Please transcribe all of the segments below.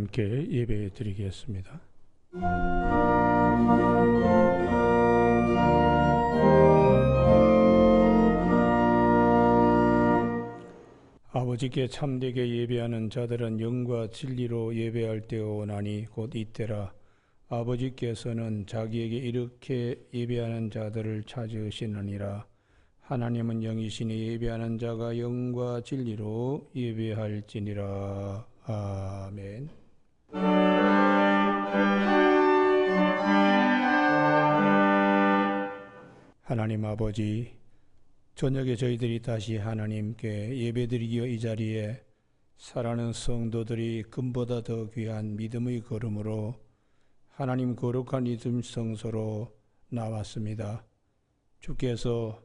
함께 예배 드리겠습니다. 아버지께 참되게 예배하는 자들은 영과 진리로 예배할 때오나니 곧 이때라. 아버지께서는 자기에게 이렇게 예배하는 자들을 찾으시느니라. 하나님은 영이시니 예배하는 자가 영과 진리로 예배할지니라. 아멘. 하나님 아버지, 저녁에 저희들이 다시 하나님께 예배드리기어 이 자리에 사랑하는 성도들이 금보다 더 귀한 믿음의 걸음으로 하나님 거룩한 이름 성소로 나왔습니다. 주께서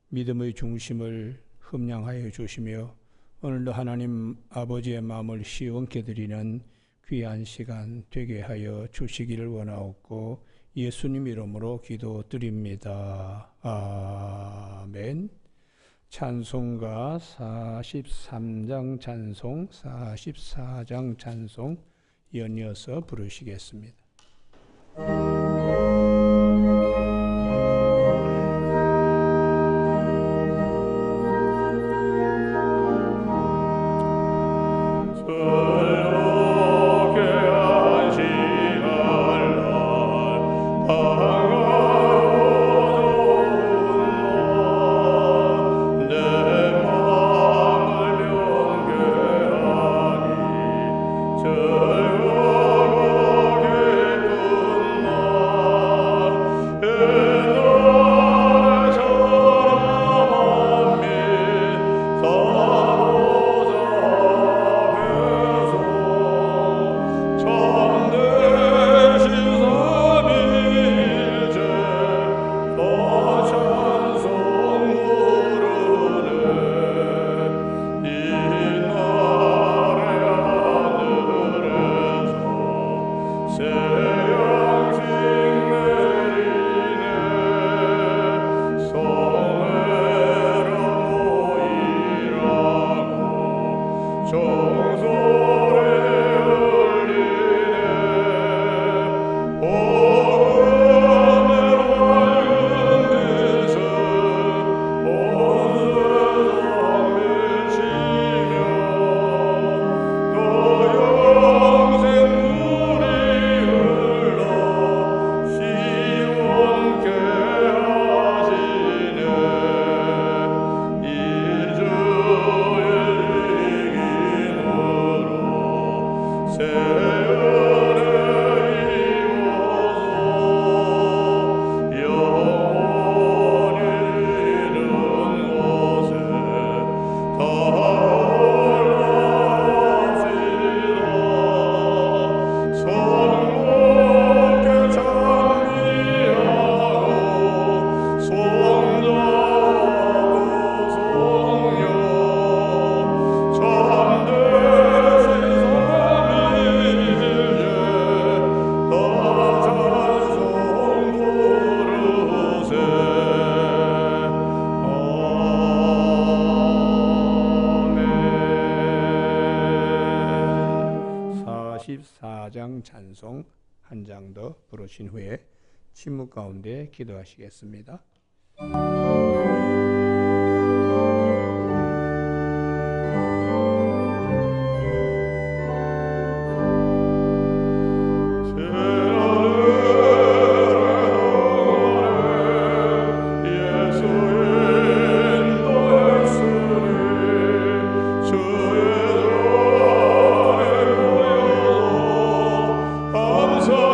믿음의 중심을 흠양하여 주시며 오늘도 하나님 아버지의 마음을 시원케 드리는 귀한 시간 되게 하여 주시기를 원하옵고 예수님 이름으로 기도드립니다. 아멘. 찬송가 43장 찬송, 44장 찬송 연이어서 부르시겠습니다. 찬송 한 장 더 부르신 후에 침묵 가운데 기도하시겠습니다.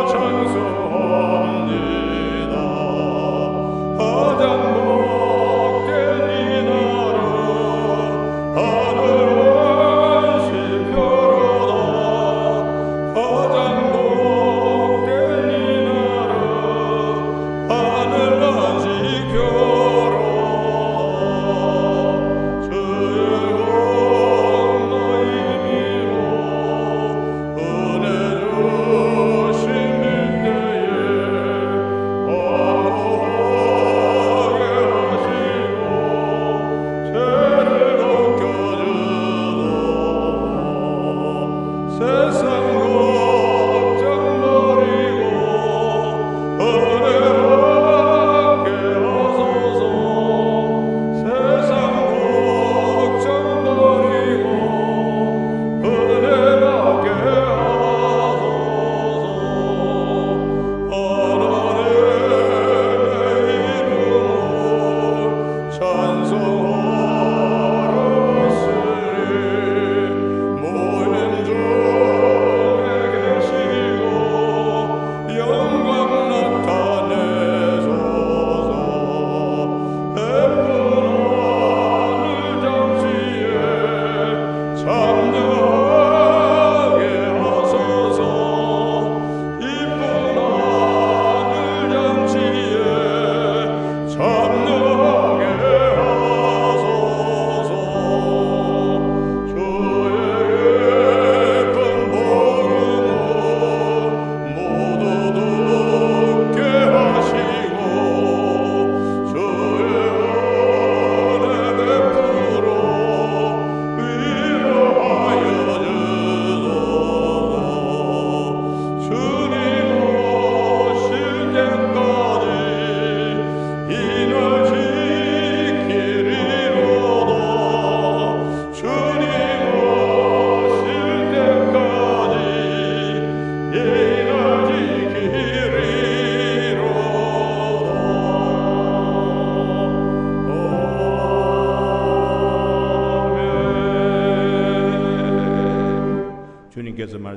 찬송합니다.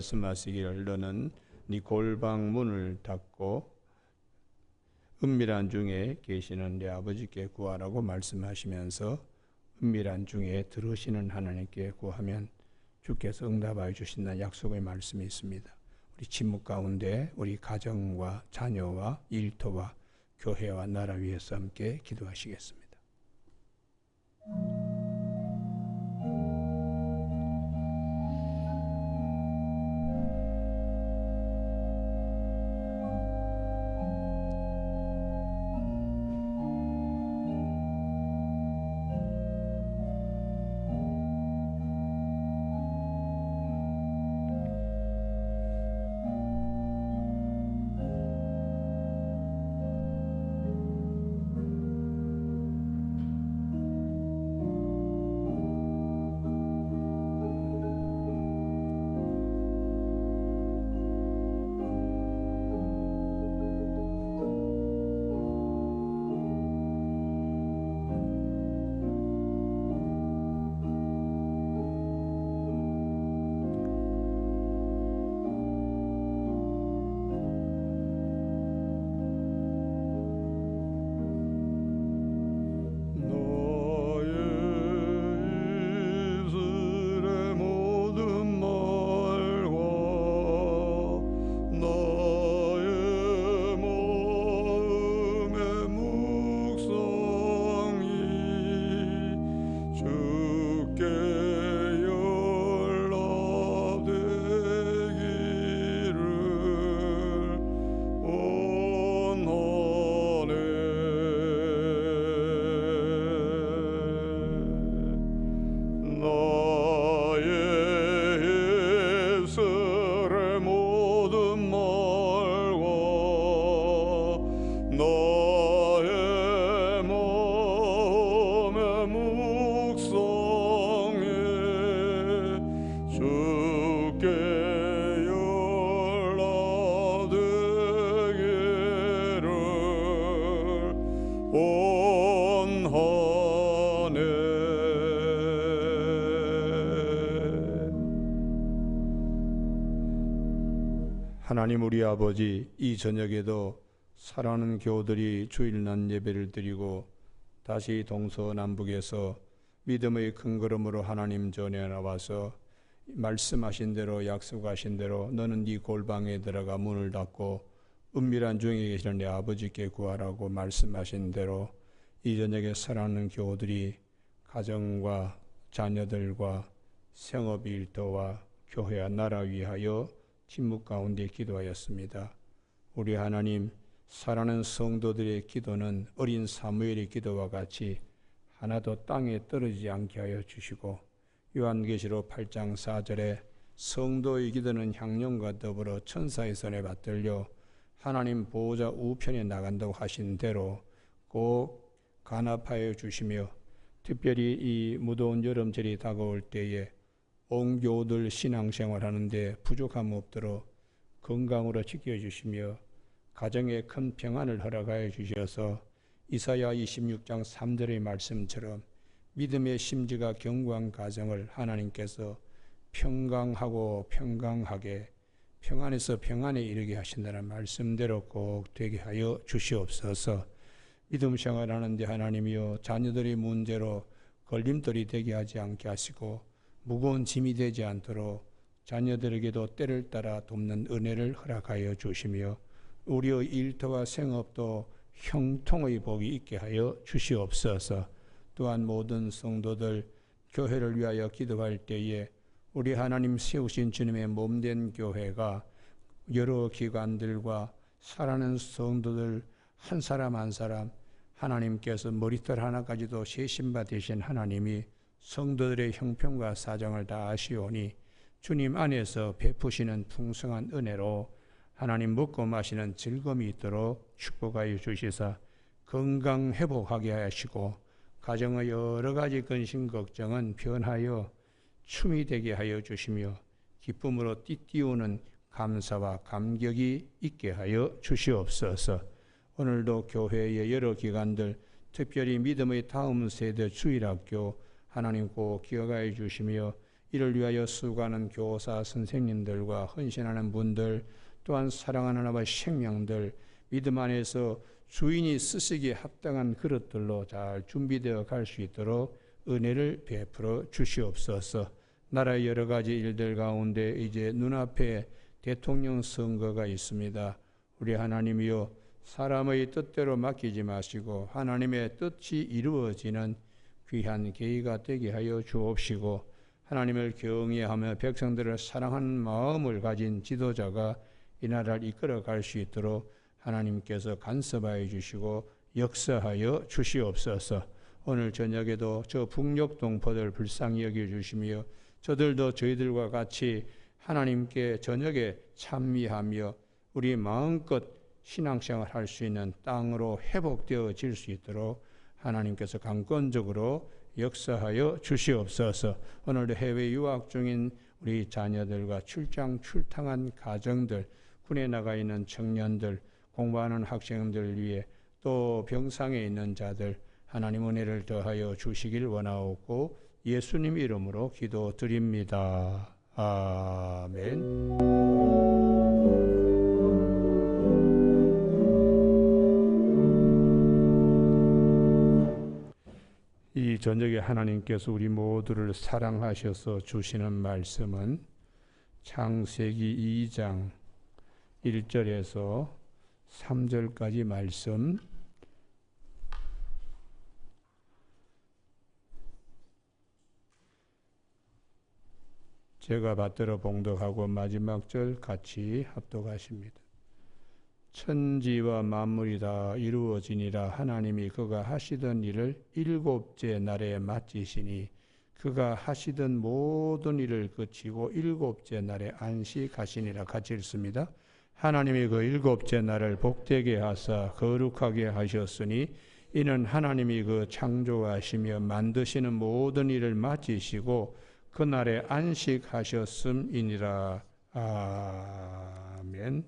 말씀하시기를 너는 네 골방 문을 닫고 은밀한 중에 계시는 내 아버지께 구하라고 말씀하시면서 은밀한 중에 들으시는 하나님께 구하면 주께서 응답하여 주신다는 약속의 말씀이 있습니다. 우리 침묵 가운데 우리 가정과 자녀와 일터와 교회와 나라 위해서 함께 기도하시겠습니다. 하나님 우리 아버지, 이 저녁에도 사랑하는 교우들이 주일날 예배를 드리고 다시 동서남북에서 믿음의 큰 걸음으로 하나님 전에 나와서 말씀하신 대로 약속하신 대로 너는 네 골방에 들어가 문을 닫고 은밀한 중에 계시는 내 아버지께 구하라고 말씀하신 대로 이 저녁에 사랑하는 교우들이 가정과 자녀들과 생업 일터와 교회와 나라 위하여 침묵 가운데 기도하였습니다. 우리 하나님, 사랑하는 성도들의 기도는 어린 사무엘의 기도와 같이 하나도 땅에 떨어지지 않게 하여 주시고 요한계시록 8장 4절에 성도의 기도는 향령과 더불어 천사의 손에 받들려 하나님 보호자 우편에 나간다고 하신 대로 꼭 간합하여 주시며 특별히 이 무더운 여름철이 다가올 때에 온 교우들 신앙생활하는데 부족함 없도록 건강으로 지켜주시며 가정에 큰 평안을 허락하여 주셔서 이사야 26장 3절의 말씀처럼 믿음의 심지가 견고한 가정을 하나님께서 평강하고 평강하게 평안에서 평안에 이르게 하신다는 말씀대로 꼭 되게 하여 주시옵소서. 믿음 생활하는데 하나님이여 자녀들의 문제로 걸림돌이 되게 하지 않게 하시고 무거운 짐이 되지 않도록 자녀들에게도 때를 따라 돕는 은혜를 허락하여 주시며 우리의 일터와 생업도 형통의 복이 있게 하여 주시옵소서. 또한 모든 성도들 교회를 위하여 기도할 때에 우리 하나님 세우신 주님의 몸된 교회가 여러 기관들과 사랑하는 성도들 한 사람 한 사람 하나님께서 머리털 하나까지도 세신바 되신 하나님이 성도들의 형편과 사정을 다 아시오니 주님 안에서 베푸시는 풍성한 은혜로 하나님 먹고 마시는 즐거움이 있도록 축복하여 주시사 건강 회복하게 하시고 가정의 여러 가지 근심 걱정은 변하여 춤이 되게 하여 주시며 기쁨으로 띠띠우는 감사와 감격이 있게 하여 주시옵소서. 오늘도 교회의 여러 기관들 특별히 믿음의 다음 세대 주일학교 하나님 꼭 기억하여 주시며 이를 위하여 수고하는 교사 선생님들과 헌신하는 분들, 또한 사랑하는 아버지 생명들, 믿음 안에서 주인이 쓰시기에 합당한 그릇들로 잘 준비되어 갈 수 있도록 은혜를 베풀어 주시옵소서. 나라의 여러 가지 일들 가운데 이제 눈앞에 대통령 선거가 있습니다. 우리 하나님이여, 사람의 뜻대로 맡기지 마시고 하나님의 뜻이 이루어지는 귀한 계기가 되게 하여 주옵시고, 하나님을 경외하며 백성들을 사랑하는 마음을 가진 지도자가 이 나라를 이끌어 갈 수 있도록 하나님께서 간섭하여 주시고 역사하여 주시옵소서. 오늘 저녁에도 저 북녘 동포들 불쌍히 여겨 주시며 저들도 저희들과 같이 하나님께 저녁에 찬미하며 우리 마음껏 신앙생활 할 수 있는 땅으로 회복되어질 수 있도록 하나님께서 강권적으로 역사하여 주시옵소서. 오늘도 해외 유학 중인 우리 자녀들과 출장한 가정들, 군에 나가 있는 청년들, 공부하는 학생들 위해 또 병상에 있는 자들, 하나님 은혜를 더하여 주시길 원하옵고 예수님 이름으로 기도드립니다. 아멘. 이 저녁에 하나님께서 우리 모두를 사랑하셔서 주시는 말씀은 창세기 2장 1절에서 3절까지 말씀, 제가 받들어 봉독하고 마지막 절 같이 합독하십니다. 천지와 만물이 다 이루어지니라. 하나님이 그가 하시던 일을 일곱째 날에 마치시니 그가 하시던 모든 일을 그치고 일곱째 날에 안식하시니라. 같이 읽습니다. 하나님이 그 일곱째 날을 복되게 하사 거룩하게 하셨으니 이는 하나님이 그 창조하시며 만드시는 모든 일을 마치시고 그날에 안식하셨음이니라. 아멘.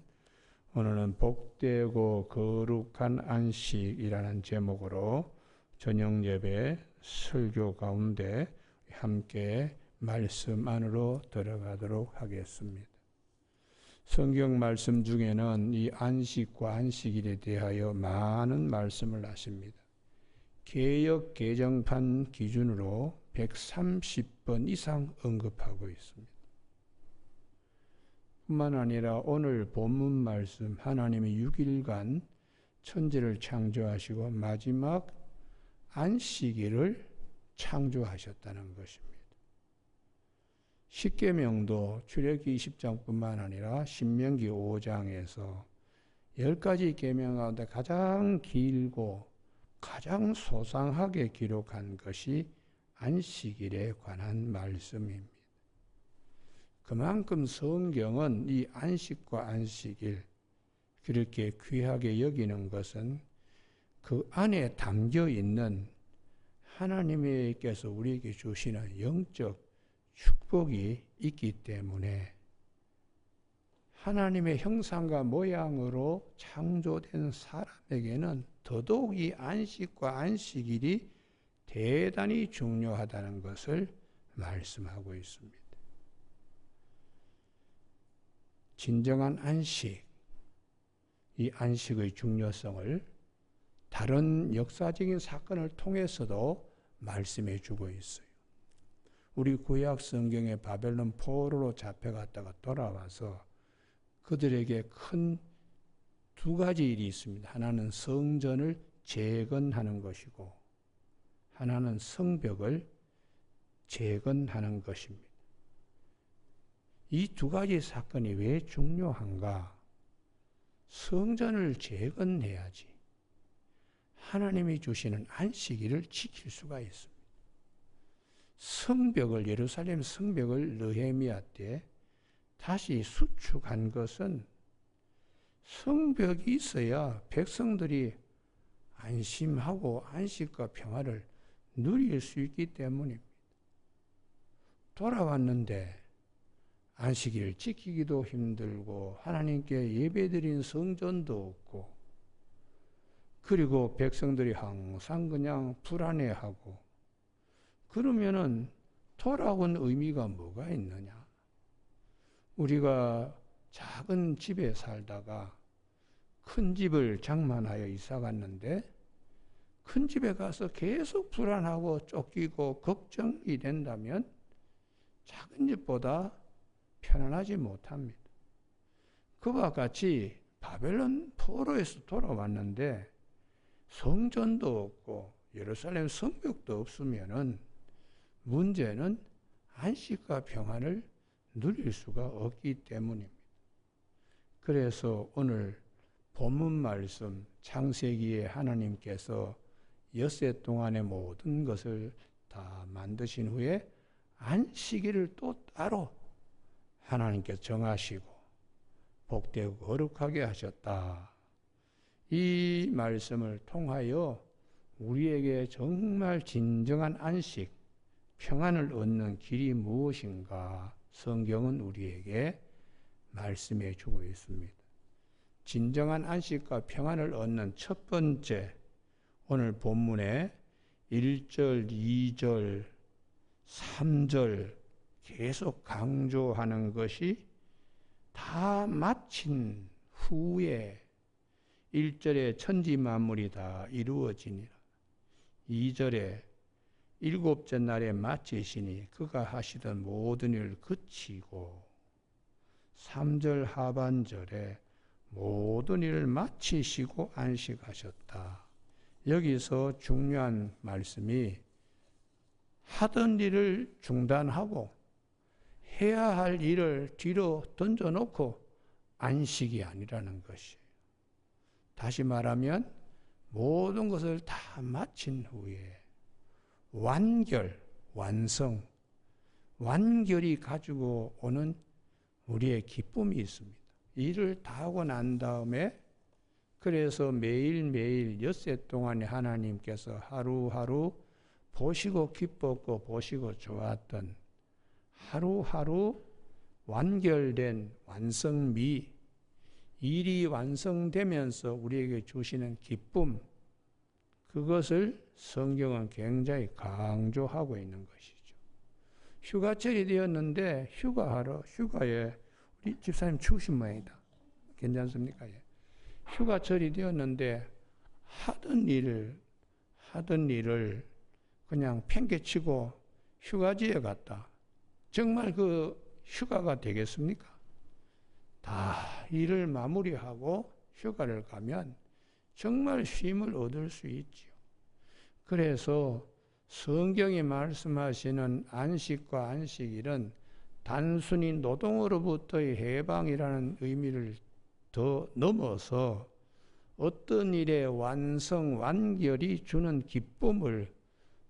오늘은 복되고 거룩한 안식이라는 제목으로 저녁 예배 설교 가운데 함께 말씀 안으로 들어가도록 하겠습니다. 성경 말씀 중에는 이 안식과 안식일에 대하여 많은 말씀을 하십니다. 개역 개정판 기준으로 130번 이상 언급하고 있습니다. 뿐만 아니라 오늘 본문 말씀, 하나님이 6일간 천지를 창조하시고 마지막 안식일을 창조하셨다는 것입니다. 십계명도 출애굽기 20장뿐만 아니라 신명기 5장에서 10가지 계명 가운데 가장 길고 가장 소상하게 기록한 것이 안식일에 관한 말씀입니다. 그만큼 성경은 이 안식과 안식일 그렇게 귀하게 여기는 것은 그 안에 담겨 있는 하나님께서 우리에게 주시는 영적 축복이 있기 때문에 하나님의 형상과 모양으로 창조된 사람에게는 더더욱 이 안식과 안식일이 대단히 중요하다는 것을 말씀하고 있습니다. 진정한 안식, 이 안식의 중요성을 다른 역사적인 사건을 통해서도 말씀해 주고 있어요. 우리 구약 성경에 바벨론 포로로 잡혀갔다가 돌아와서 그들에게 큰 두 가지 일이 있습니다. 하나는 성전을 재건하는 것이고 하나는 성벽을 재건하는 것입니다. 이 두 가지 사건이 왜 중요한가? 성전을 재건해야지 하나님이 주시는 안식일을 지킬 수가 있습니다. 성벽을, 예루살렘 성벽을 느헤미야 때 다시 수축한 것은 성벽이 있어야 백성들이 안심하고 안식과 평화를 누릴 수 있기 때문입니다. 돌아왔는데 안식일을 지키기도 힘들고 하나님께 예배드린 성전도 없고 그리고 백성들이 항상 그냥 불안해하고 그러면은 돌아온 의미가 뭐가 있느냐? 우리가 작은 집에 살다가 큰 집을 장만하여 이사 갔는데 큰 집에 가서 계속 불안하고 쫓기고 걱정이 된다면 작은 집보다 편안하지 못합니다. 그와 같이 바벨론 포로에서 돌아왔는데 성전도 없고 예루살렘 성벽도 없으면은 문제는 안식과 평안을 누릴 수가 없기 때문입니다. 그래서 오늘 본문 말씀 창세기에 하나님께서 엿새 동안의 모든 것을 다 만드신 후에 안식일을 또 따로 하나님께서 정하시고 복되고 거룩하게 하셨다. 이 말씀을 통하여 우리에게 정말 진정한 안식, 평안을 얻는 길이 무엇인가 성경은 우리에게 말씀해 주고 있습니다. 진정한 안식과 평안을 얻는 첫 번째, 오늘 본문에 1절, 2절, 3절 계속 강조하는 것이 다 마친 후에 1절에 천지 만물이 다 이루어지니라. 2절에 일곱째 날에 마치시니 그가 하시던 모든 일을 그치고 3절 하반절에 모든 일을 마치시고 안식하셨다. 여기서 중요한 말씀이 하던 일을 중단하고 해야 할 일을 뒤로 던져놓고 안식이 아니라는 것이에요. 다시 말하면 모든 것을 다 마친 후에 완결, 완성, 완결이 가지고 오는 우리의 기쁨이 있습니다. 일을 다 하고 난 다음에 그래서 매일매일 엿새 동안에 하나님께서 하루하루 보시고 기뻤고 보시고 좋았던 하루하루 완결된 완성미, 일이 완성되면서 우리에게 주시는 기쁨, 그것을 성경은 굉장히 강조하고 있는 것이죠. 휴가철이 되었는데 휴가에 우리 집사님 추우신 모양이다. 괜찮습니까? 예. 휴가철이 되었는데 하던 일을 그냥 팽개치고 휴가지에 갔다. 정말 그 휴가가 되겠습니까? 다 일을 마무리하고 휴가를 가면 정말 쉼을 얻을 수 있지요. 그래서 성경이 말씀하시는 안식과 안식일은 단순히 노동으로부터의 해방이라는 의미를 더 넘어서 어떤 일의 완성, 완결이 주는 기쁨을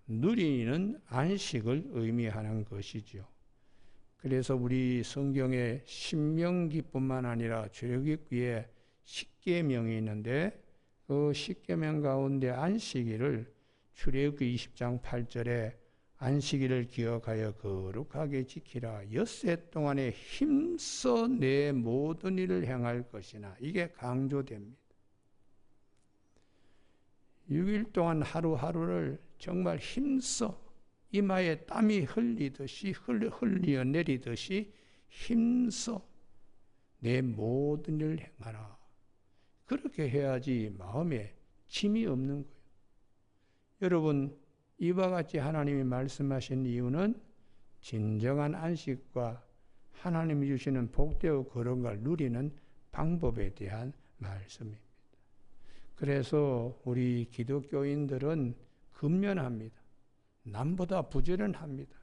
누리는 안식을 의미하는 것이죠. 그래서 우리 성경에 신명기뿐만 아니라 출애굽기에 십계명이 있는데 그 십계명 가운데 안식일을 출애굽기 20장 8절에 안식일을 기억하여 거룩하게 지키라. 엿새 동안에 힘써 내 모든 일을 행할 것이나 이게 강조됩니다. 6일 동안 하루하루를 정말 힘써 이마에 땀이 흘리듯이 흘려 내리듯이 힘써 내 모든 일을 행하라. 그렇게 해야지 마음에 짐이 없는 거예요. 여러분, 이와 같이 하나님이 말씀하신 이유는 진정한 안식과 하나님이 주시는 복되고 그런 걸 누리는 방법에 대한 말씀입니다. 그래서 우리 기독교인들은 근면합니다. 남보다 부지런합니다.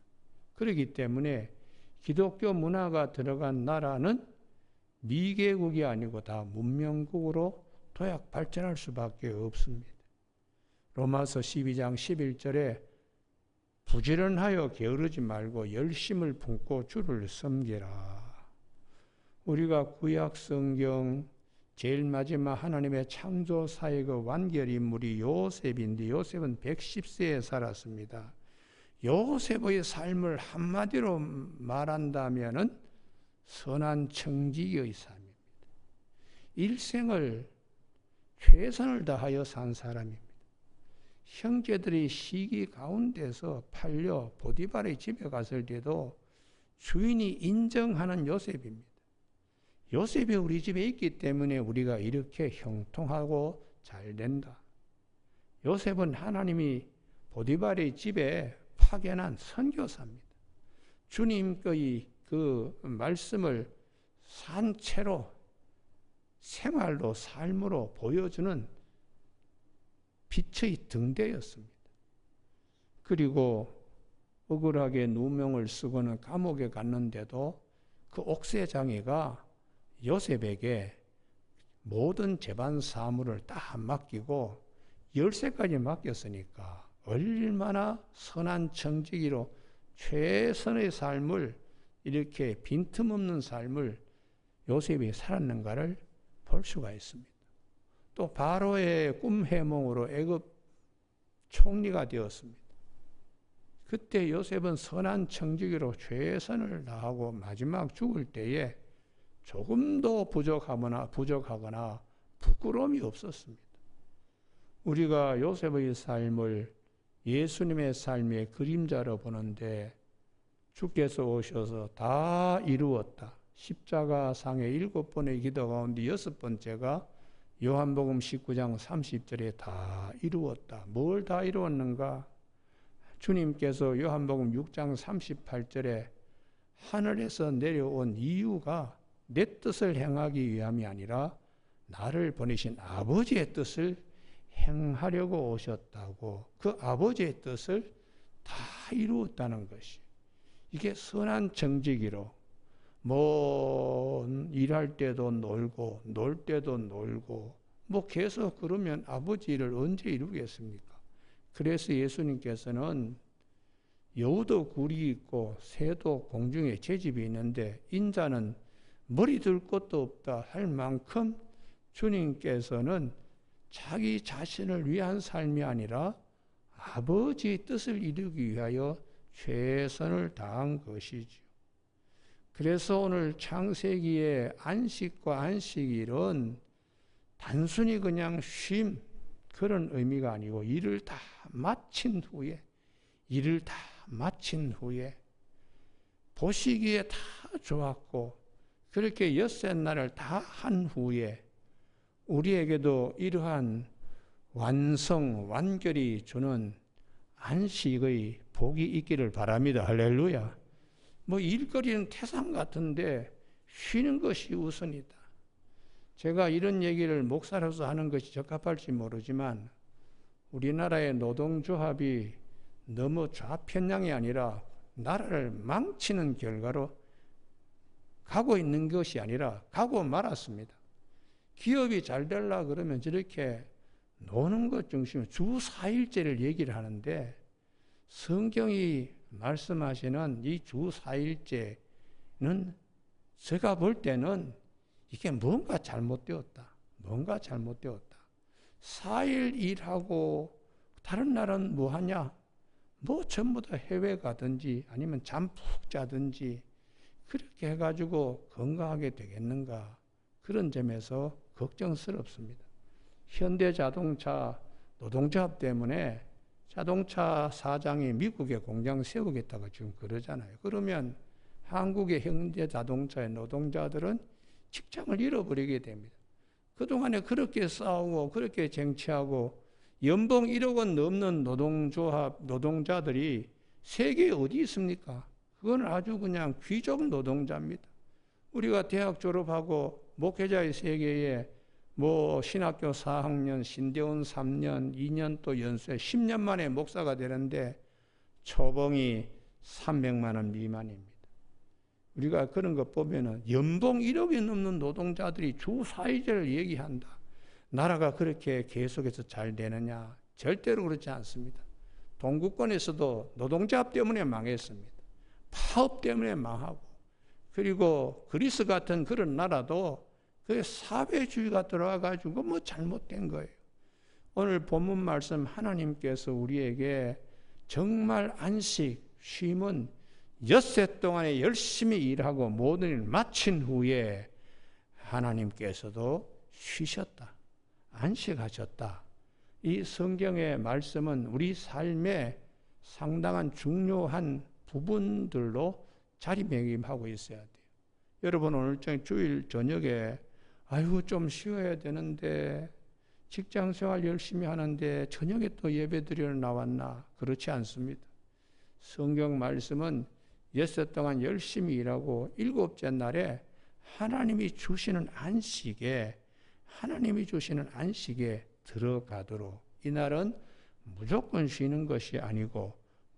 그렇기 때문에 기독교 문화가 들어간 나라는 미개국이 아니고 다 문명국으로 도약 발전할 수밖에 없습니다. 로마서 12장 11절에 부지런하여 게으르지 말고 열심을 품고 주를 섬기라. 우리가 구약 성경 제일 마지막 하나님의 창조사의 그 완결인물이 요셉인데 요셉은 110세에 살았습니다. 요셉의 삶을 한마디로 말한다면은 선한 청지기의 삶입니다. 일생을 최선을 다하여 산 사람입니다. 형제들이 시기 가운데서 팔려 보디발의 집에 갔을 때도 주인이 인정하는 요셉입니다. 요셉이 우리 집에 있기 때문에 우리가 이렇게 형통하고 잘 된다. 요셉은 하나님이 보디발의 집에 파견한 선교사입니다. 주님의 그 말씀을 산채로 생활로 삶으로 보여주는 빛의 등대였습니다. 그리고 억울하게 누명을 쓰고는 감옥에 갔는데도 그 옥새장이가 요셉에게 모든 재반 사무를 다 맡기고 열쇠까지 맡겼으니까 얼마나 선한 청지기로 최선의 삶을, 이렇게 빈틈없는 삶을 요셉이 살았는가를 볼 수가 있습니다. 또 바로의 꿈 해몽으로 애굽 총리가 되었습니다. 그때 요셉은 선한 청지기로 최선을 다하고 마지막 죽을 때에 조금도 부족하거나 부끄러움이 없었습니다. 우리가 요셉의 삶을 예수님의 삶의 그림자로 보는데 주께서 오셔서 다 이루었다. 십자가상의 7번의 기도 가운데 6번째가 요한복음 19장 30절에 다 이루었다. 뭘 다 이루었는가? 주님께서 요한복음 6장 38절에 하늘에서 내려온 이유가 내 뜻을 행하기 위함이 아니라 나를 보내신 아버지의 뜻을 행하려고 오셨다고, 그 아버지의 뜻을 다 이루었다는 것이, 이게 선한 정직이로 뭐 일할 때도 놀고 놀 때도 놀고 뭐 계속 그러면 아버지 일을 언제 이루겠습니까? 그래서 예수님께서는 여우도 굴이 있고 새도 공중에 채집이 있는데 인자는 머리 둘 곳도 없다 할 만큼 주님께서는 자기 자신을 위한 삶이 아니라 아버지의 뜻을 이루기 위하여 최선을 다한 것이지요. 그래서 오늘 창세기의 안식과 안식일은 단순히 그냥 쉼 그런 의미가 아니고 일을 다 마친 후에 보시기에 다 좋았고 그렇게 엿새날을 다 한 후에 우리에게도 이러한 완결이 주는 안식의 복이 있기를 바랍니다. 할렐루야. 뭐 일거리는 태산 같은데 쉬는 것이 우선이다. 제가 이런 얘기를 목사로서 하는 것이 적합할지 모르지만 우리나라의 노동조합이 너무 좌편향이 아니라 나라를 망치는 결과로 가고 있는 것이 아니라 가고 말았습니다. 기업이 잘 되려고 그러면 저렇게 노는 것 중심으로 주 4일제를 얘기를 하는데 성경이 말씀하시는 이 주 4일제는 제가 볼 때는 이게 뭔가 잘못되었다. 4일 일하고 다른 날은 뭐 하냐? 뭐 전부 다 해외 가든지 아니면 잠 푹 자든지 그렇게 해가지고 건강하게 되겠는가? 그런 점에서 걱정스럽습니다. 현대자동차 노동조합 때문에 자동차 사장이 미국에 공장 세우겠다고 지금 그러잖아요. 그러면 한국의 현대자동차의 노동자들은 직장을 잃어버리게 됩니다. 그동안에 그렇게 싸우고 그렇게 쟁취하고 연봉 1억 원 넘는 노동자들이 세계에 어디 있습니까? 그건 아주 그냥 귀족 노동자입니다. 우리가 대학 졸업하고 목회자의 세계에 뭐 신학교 4학년, 신대원 3년, 2년 또 연수에 10년 만에 목사가 되는데 초봉이 300만 원 미만입니다. 우리가 그런 것 보면은 연봉 1억이 넘는 노동자들이 주 4일제를 얘기한다. 나라가 그렇게 계속해서 잘 되느냐? 절대로 그렇지 않습니다. 동구권에서도 노동조합 때문에 망했습니다. 파업 때문에 망하고 그리고 그리스 같은 그런 나라도 그 사회주의가 들어와가지고 뭐 잘못된 거예요. 오늘 본문 말씀 하나님께서 우리에게 정말 안식, 쉼은 엿새 동안에 열심히 일하고 모든 일을 마친 후에 하나님께서도 쉬셨다. 안식하셨다. 이 성경의 말씀은 우리 삶의 상당한 중요한 부분들로 자리매김하고 있어야 돼요. 여러분 오늘 주일 저녁에 아이고 좀 쉬어야 되는데 직장생활 열심히 하는데 저녁에 또 예배드리러 나왔나? 그렇지 않습니다. 성경 말씀은 엿새 동안 열심히 일하고 일곱째 날에 하나님이 주시는 안식에 들어가도록, 이날은 무조건 쉬는 것이 아니고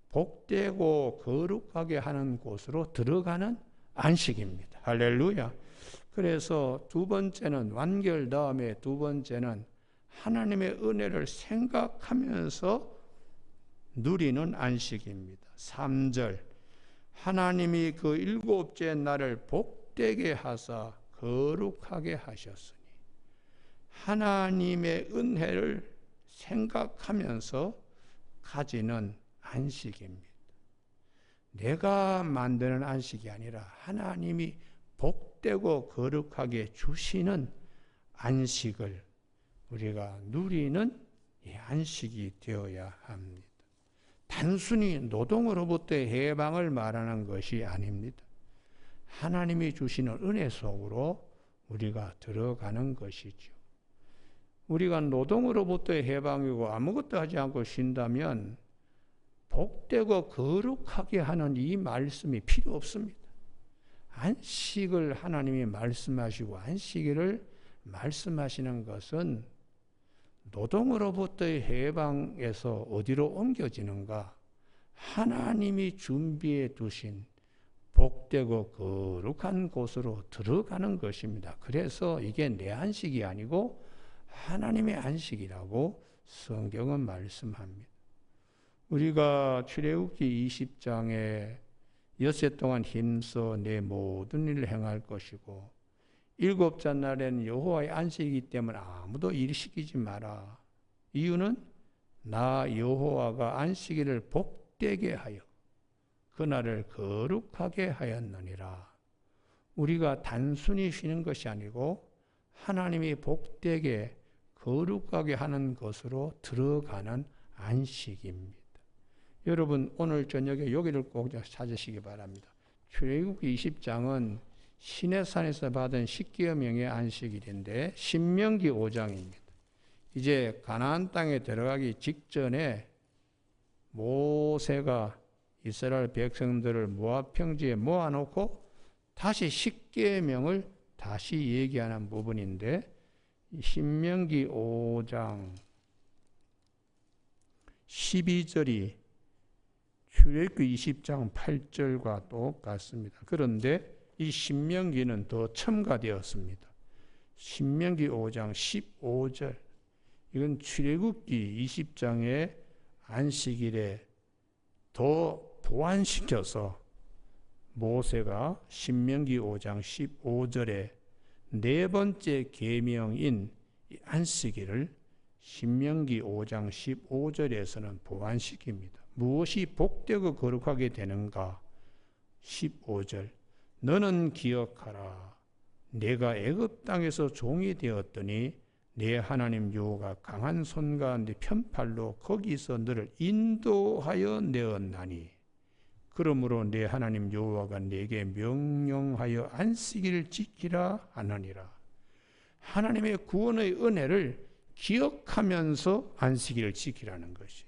복되고 거룩하게 하는 곳으로 들어가는 안식입니다. 할렐루야. 그래서 두 번째는 완결 다음에 두 번째는 하나님의 은혜를 생각하면서 누리는 안식입니다. 3절 하나님이 그 일곱째 날을 복되게 하사 거룩하게 하셨으니, 하나님의 은혜를 생각하면서 가지는 안식입니다. 내가 만드는 안식이 아니라 하나님이 복되고 거룩하게 주시는 안식을 우리가 누리는 이 안식이 되어야 합니다. 단순히 노동으로부터의 해방을 말하는 것이 아닙니다. 하나님이 주시는 은혜 속으로 우리가 들어가는 것이죠. 우리가 노동으로부터의 해방이고 아무것도 하지 않고 쉰다면 복되고 거룩하게 하는 이 말씀이 필요 없습니다. 안식을 하나님이 말씀하시고 안식일을 말씀하시는 것은 노동으로부터의 해방에서 어디로 옮겨지는가? 하나님이 준비해 두신 복되고 거룩한 곳으로 들어가는 것입니다. 그래서 이게 내 안식이 아니고 하나님의 안식이라고 성경은 말씀합니다. 우리가 출애굽기 20장에 엿새 동안 힘써 내 모든 일을 행할 것이고 일곱째 날에는 여호와의 안식이기 때문에 아무도 일 시키지 마라. 이유는 나 여호와가 안식일을 복되게 하여 그날을 거룩하게 하였느니라. 우리가 단순히 쉬는 것이 아니고 하나님이 복되게 거룩하게 하는 것으로 들어가는 안식입니다. 여러분 오늘 저녁에 여기를 꼭 찾으시기 바랍니다. 출애굽기 20장은 시내산에서 받은 10계명의 안식일인데 신명기 5장입니다. 이제 가나안 땅에 들어가기 직전에 모세가 이스라엘 백성들을 모압 평지에 모아놓고 다시 10계명을 다시 얘기하는 부분인데 신명기 5장 12절이 출애굽기 20장 8절과 똑같습니다. 그런데 이 신명기는 더 첨가되었습니다. 신명기 5장 15절, 이건 출애굽기 20장의 안식일에 더 보완시켜서 모세가 신명기 5장 15절에 네 번째 계명인 안식일을 신명기 5장 15절에서는 보완시킵니다. 무엇이 복되고 거룩하게 되는가? 15절 너는 기억하라. 내가 애굽 땅에서 종이 되었더니 내 하나님 여호와가 강한 손과 네 편팔로 거기서 너를 인도하여 내었나니 그러므로 내 하나님 여호와가 내게 명령하여 안식일을 지키라 하느니라. 하나님의 구원의 은혜를 기억하면서 안식일을 지키라는 것이,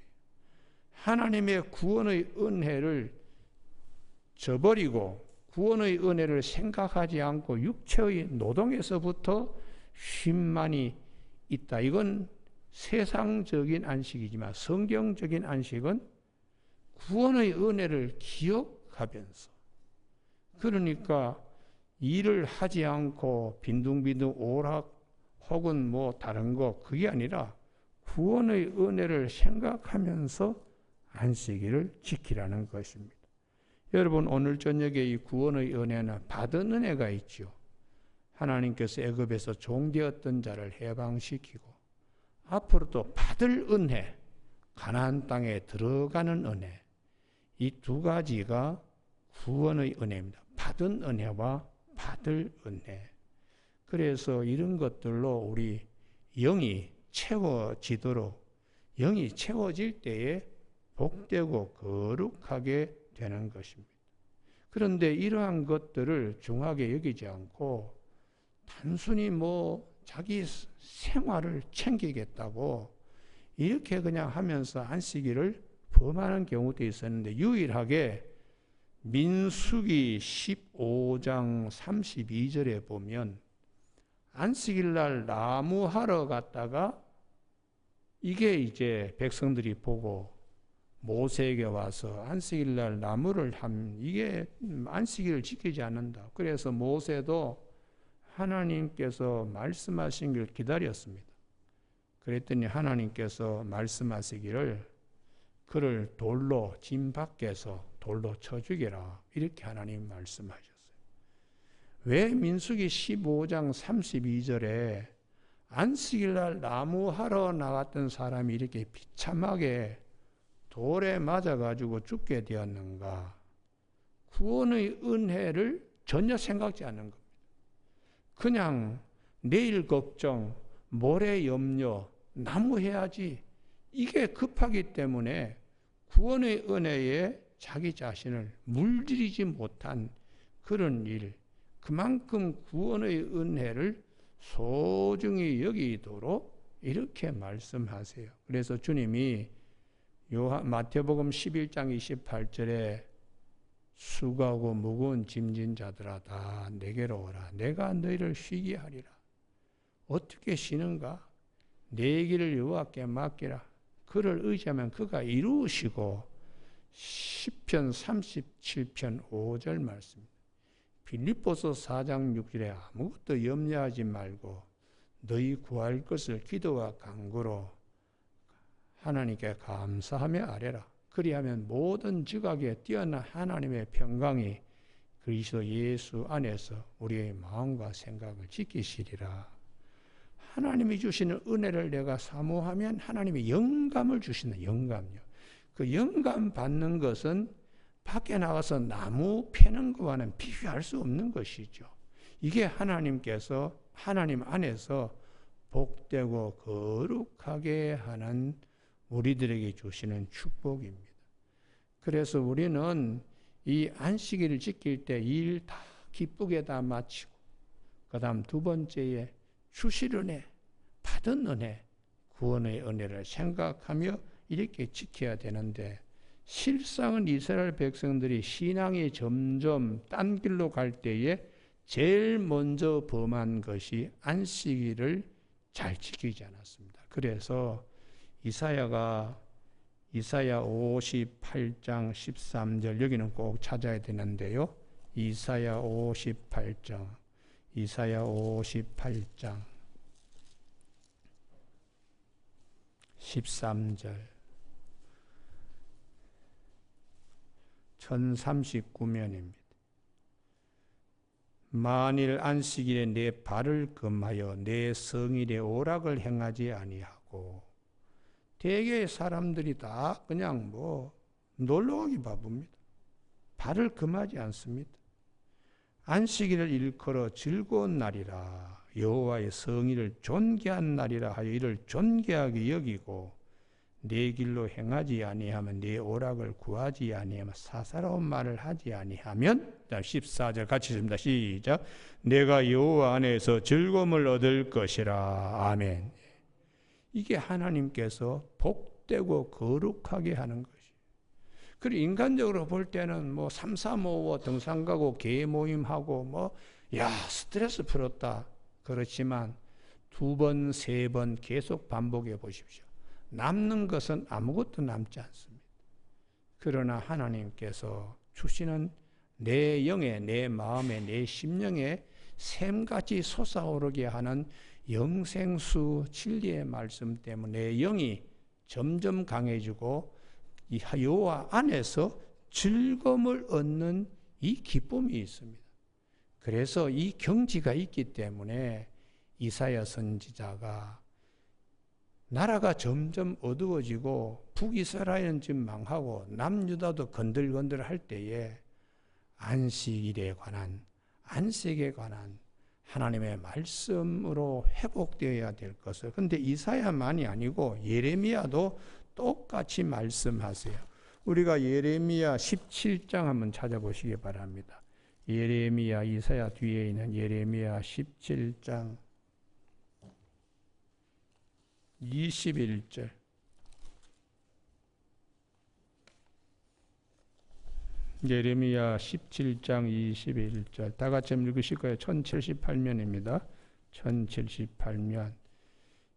하나님의 구원의 은혜를 저버리고 구원의 은혜를 생각하지 않고 육체의 노동에서부터 쉼만이 있다. 이건 세상적인 안식이지만 성경적인 안식은 구원의 은혜를 기억하면서, 그러니까 일을 하지 않고 빈둥빈둥 오락 혹은 뭐 다른 거, 그게 아니라 구원의 은혜를 생각하면서 안식일을 지키라는 것입니다. 여러분 오늘 저녁에 이 구원의 은혜는 받은 은혜가 있죠. 하나님께서 애굽에서 종되었던 자를 해방시키고 앞으로도 받을 은혜, 가나안 땅에 들어가는 은혜, 이 두 가지가 구원의 은혜입니다. 받은 은혜와 받을 은혜. 그래서 이런 것들로 우리 영이 채워지도록 영이 채워질 때에 복되고 거룩하게 되는 것입니다. 그런데 이러한 것들을 중하게 여기지 않고 단순히 자기 생활을 챙기겠다고 이렇게 그냥 하면서 안식일을 범하는 경우도 있었는데, 유일하게 민수기 15장 32절에 보면 안식일 날 나무하러 갔다가 이게 이제 백성들이 보고 모세에게 와서 안식일 날 나무를 이게 안식일을 지키지 않는다. 그래서 모세도 하나님께서 말씀하신 걸 기다렸습니다. 그랬더니 하나님께서 말씀하시기를 그를 돌로 진 밖에서 돌로 쳐 죽여라, 이렇게 하나님 말씀하셨어요. 왜 민수기 15장 32절에 안식일 날 나무하러 나갔던 사람이 이렇게 비참하게 돌에 맞아가지고 죽게 되었는가? 구원의 은혜를 전혀 생각지 않는 겁니다. 그냥 내일 걱정, 모레 염려, 나무 해야지, 이게 급하기 때문에 구원의 은혜에 자기 자신을 물들이지 못한 그런 일, 그만큼 구원의 은혜를 소중히 여기도록 이렇게 말씀하세요. 그래서 주님이 마태복음 11장 28절에 수고하고 무거운 짐진 자들아 다 내게로 오라, 내가 너희를 쉬게 하리라. 어떻게 쉬는가? 내 길을 여호와께 맡기라. 그를 의지하면 그가 이루시고. 시편 37편 5절 말씀입니다. 빌립보서 4장 6절에 아무것도 염려하지 말고 너희 구할 것을 기도와 간구로 하나님께 감사하며 아뢰라. 그리하면 모든 지각에 뛰어난 하나님의 평강이 그리스도 예수 안에서 우리의 마음과 생각을 지키시리라. 하나님이 주시는 은혜를 내가 사모하면 하나님이 영감을 주시는, 영감요. 그 영감 받는 것은 밖에 나가서 나무 패는 것과는 비교할 수 없는 것이죠. 이게 하나님께서 하나님 안에서 복되고 거룩하게 하는 우리들에게 주시는 축복입니다. 그래서 우리는 이 안식일을 지킬 때 일 다 기쁘게 다 마치고, 그 다음 두 번째에 주실 은혜, 받은 은혜, 구원의 은혜를 생각하며 이렇게 지켜야 되는데, 실상은 이스라엘 백성들이 신앙이 점점 딴 길로 갈 때에 제일 먼저 범한 것이 안식일을 잘 지키지 않았습니다. 그래서 이사야 58장 13절, 여기는 꼭 찾아야 되는데요. 이사야 58장 13절 1039면입니다. 만일 안식일에 내 발을 금하여 내 성일에 오락을 행하지 아니하고, 대개의 사람들이 다 그냥 놀러가기 바쁩니다. 발을 금하지 않습니다. 안식일을 일컬어 즐거운 날이라 여호와의 성일을 존귀한 날이라 하여 이를 존귀하게 여기고, 내 길로 행하지 아니하면 내 오락을 구하지 아니하면 사사로운 말을 하지 아니하면, 14절 같이 읽습니다. 시작. 내가 여호와 안에서 즐거움을 얻을 것이라. 아멘. 이게 하나님께서 복되고 거룩하게 하는 것이. 그리고 인간적으로 볼 때는 3, 4, 5 등산 가고 개 모임하고 스트레스 풀었다. 그렇지만 2번, 3번 계속 반복해 보십시오. 남는 것은 아무것도 남지 않습니다. 그러나 하나님께서 주시는 내 영에, 내 마음에, 내 심령에 샘같이 솟아오르게 하는 영생수 진리의 말씀 때문에 영이 점점 강해지고 이 여호와 안에서 즐거움을 얻는 이 기쁨이 있습니다. 그래서 이 경지가 있기 때문에 이사야 선지자가 나라가 점점 어두워지고 북이스라엘은 지금 망하고 남유다도 건들건들 할 때에 안식일에 관한, 안식에 관한 하나님의 말씀으로 회복되어야 될 것을. 그런데 이사야만이 아니고 예레미야도 똑같이 말씀하세요. 우리가 예레미야 17장 한번 찾아보시기 바랍니다. 예레미야, 이사야 뒤에 있는 예레미야 17장 21절. 예레미야 17장 21절. 다 같이 읽으실 거예요. 1078면입니다. 1078면.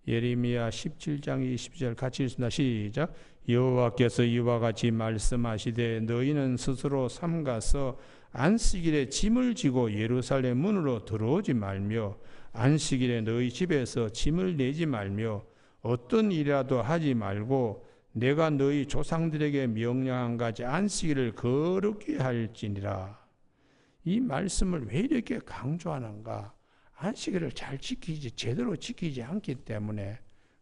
예레미야 17장 20절 같이 읽습니다. 시작. 여호와께서 이와 같이 말씀하시되 너희는 스스로 삼가서 안식일에 짐을 지고 예루살렘 문으로 들어오지 말며 안식일에 너희 집에서 짐을 내지 말며 어떤 일이라도 하지 말고 내가 너희 조상들에게 명령한 가지 안식일을 거룩히 할지니라. 이 말씀을 왜 이렇게 강조하는가? 안식일을 잘 지키지 제대로 지키지 않기 때문에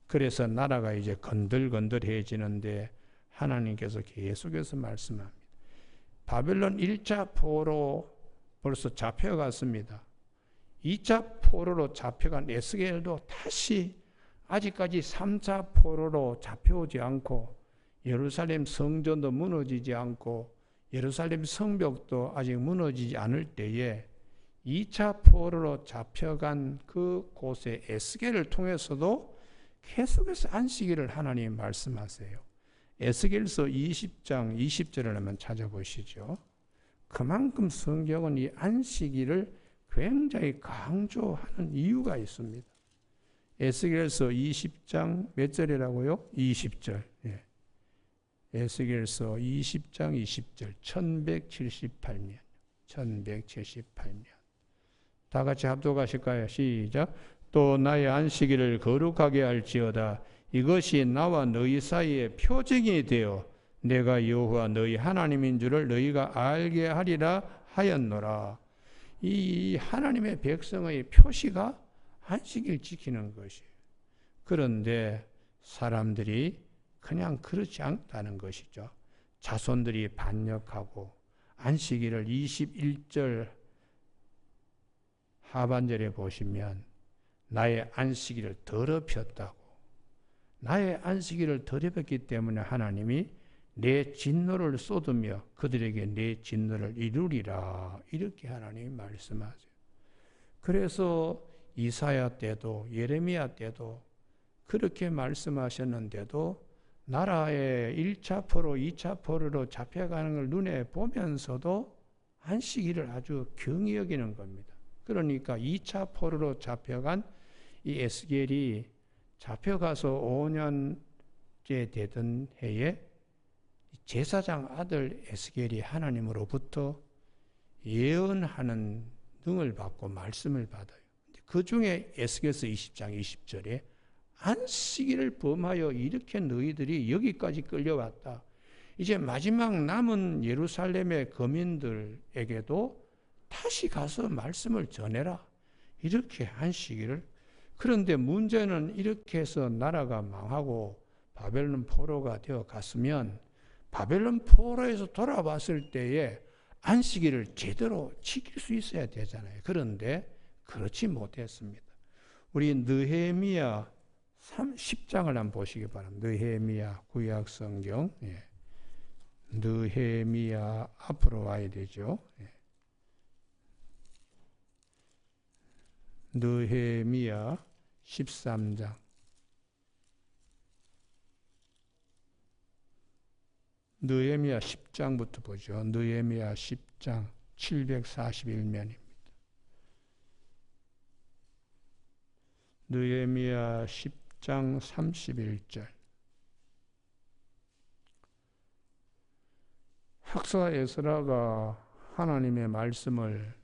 그래서 나라가 이제 건들건들해지는데 하나님께서 계속해서 말씀합니다. 바벨론 1차 포로 벌써 잡혀갔습니다. 2차 포로로 잡혀간 에스겔도 다시 아직까지 3차 포로로 잡혀오지 않고 예루살렘 성전도 무너지지 않고 예루살렘 성벽도 아직 무너지지 않을 때에 2차 포로로 잡혀간 그 곳에 에스겔을 통해서도 계속해서 안식일을 하나님 말씀하세요. 에스겔서 20장 20절을 한번 찾아보시죠. 그만큼 성경은 이 안식일을 굉장히 강조하는 이유가 있습니다. 에스겔서 20장 몇 절이라고요? 20절. 예. 에스겔서 20장 20절 1178년 1178년 다 같이 합독하실까요? 시작. 또 나의 안식일을 거룩하게 할지어다. 이것이 나와 너희 사이에 표징이 되어 내가 여호와 너희 하나님인 줄을 너희가 알게 하리라 하였노라. 이 하나님의 백성의 표시가 안식일 지키는 것이에요. 그런데 사람들이 그냥 그렇지 않다는 것이죠. 자손들이 반역하고 안식일을 21절 하반절에 보시면 나의 안식일을 더럽혔다고. 나의 안식일을 더럽혔기 때문에 하나님이 내 진노를 쏟으며 그들에게 내 진노를 이루리라. 이렇게 하나님이 말씀하세요. 그래서 이사야 때도 예레미야 때도 그렇게 말씀하셨는데도 나라의 1차 포로, 2차 포로로 잡혀가는 걸 눈에 보면서도 안식일을 아주 경히 여기는 겁니다. 그러니까 2차 포로로 잡혀간 이 에스겔이 잡혀가서 5년째 되던 해에 제사장 아들 에스겔이 하나님으로부터 예언하는 능을 받고 말씀을 받아요. 그 중에 에스겔서 20장 20절에 안식일을 범하여 이렇게 너희들이 여기까지 끌려왔다. 이제 마지막 남은 예루살렘의 거민들에게도 다시 가서 말씀을 전해라. 이렇게 안식일을. 그런데 문제는 이렇게 해서 나라가 망하고 바벨론 포로가 되어 갔으면 바벨론 포로에서 돌아왔을 때에 안식일을 제대로 지킬 수 있어야 되잖아요. 그런데 그렇지 못했습니다. 우리 느헤미야 10장을 한번 보시기 바랍니다. 느헤미야 구약 성경. 예. 느헤미야 앞으로 와야 되죠. 예. 느헤미야 13장. 느헤미야 10장부터 보죠. 느헤미야 10장 741면입니다. 느헤미야 10장 31절. 학사 에스라가 하나님의 말씀을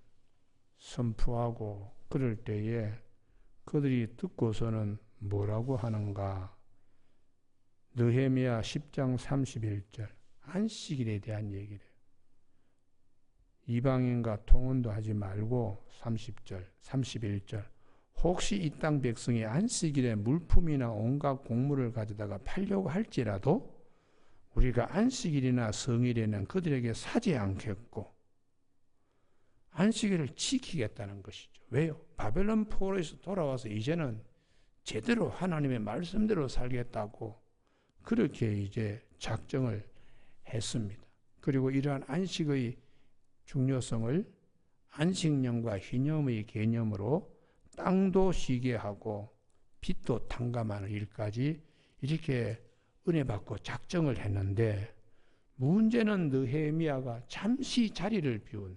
선포하고 그럴 때에 그들이 듣고서는 뭐라고 하는가? 느헤미야 10장 31절. 안식일에 대한 얘기를 해요. 이방인과 통혼도 하지 말고 30절, 31절. 혹시 이 땅 백성이 안식일에 물품이나 온갖 곡물을 가져다가 팔려고 할지라도 우리가 안식일이나 성일에는 그들에게 사지 않겠고 안식일을 지키겠다는 것이죠. 왜요? 바벨론 포로에서 돌아와서 이제는 제대로 하나님의 말씀대로 살겠다고 그렇게 이제 작정을 했습니다. 그리고 이러한 안식의 중요성을 안식년과 희년의 개념으로 땅도 쉬게 하고 빛도 탕감하는 일까지 이렇게 은혜 받고 작정을 했는데, 문제는 느헤미야가 잠시 자리를 비운,